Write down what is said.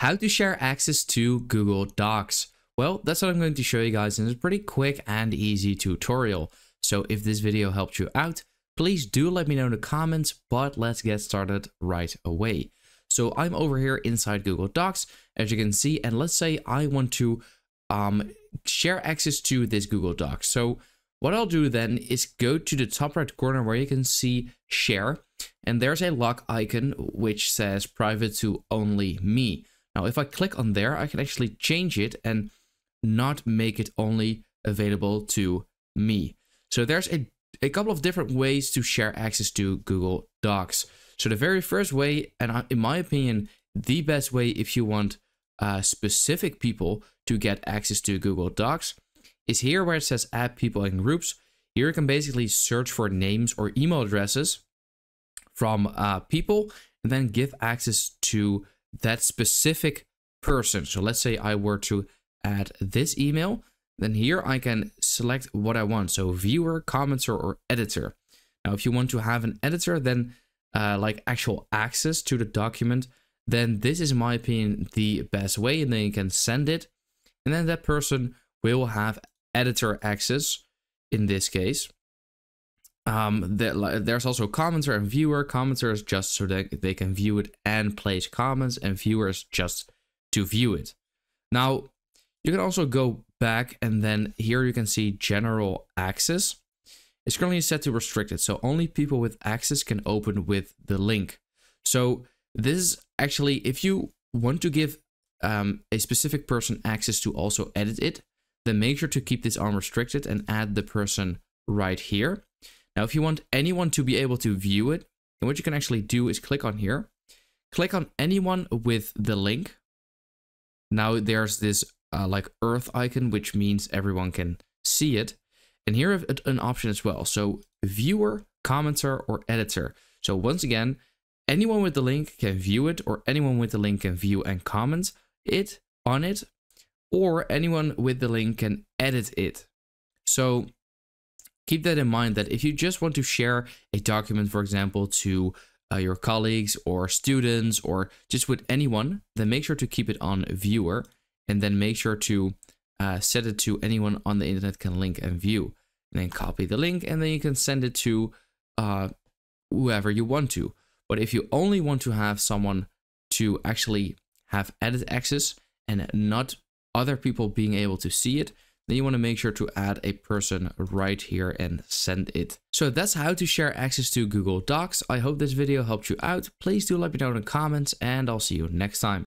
How to share access to Google Docs. Well, that's what I'm going to show you guys in a pretty quick and easy tutorial. So if this video helped you out, please do let me know in the comments, but let's get started right away. So I'm over here inside Google Docs, as you can see, and let's say I want to share access to this Google Docs. So what I'll do then is go to the top right corner where you can see share, and there's a lock icon which says private to only me. Now, if I click on there, I can actually change it and not make it only available to me. So there's a couple of different ways to share access to Google Docs. So the very first way, and in my opinion, the best way if you want specific people to get access to Google Docs, is here where it says add people and groups. Here you can basically search for names or email addresses from people and then give access to that specific person. So let's say I were to add this email, then here I can select what I want. So viewer, commenter, or editor. Now, if you want to have an editor, then like actual access to the document, then this is, in my opinion, the best way. And then you can send it, and then that person will have editor access in this case. There's also commenter and viewer. Commenter is just so that they can view it and place comments, and viewers just to view it. Now, you can also go back, and then here you can see general access. It's currently set to restricted, so only people with access can open with the link. So this is actually, if you want to give a specific person access to also edit it, then make sure to keep this on restricted and add the person right here. Now, if you want anyone to be able to view it, then what you can actually do is click on here, click on anyone with the link. Now there's this like earth icon, which means everyone can see it. And here have an option as well. So viewer, commenter, or editor. So once again, anyone with the link can view it, or anyone with the link can view and comment it on it, or anyone with the link can edit it. So keep that in mind, that if you just want to share a document, for example, to your colleagues or students or just with anyone, then make sure to keep it on viewer, and then make sure to set it to anyone on the internet can link and view. And then copy the link, and then you can send it to whoever you want to. But if you only want to have someone to actually have edit access and not other people being able to see it, then you want to make sure to add a person right here and send it. So that's how to share access to Google Docs. I hope this video helped you out. Please do let me know in the comments, and I'll see you next time.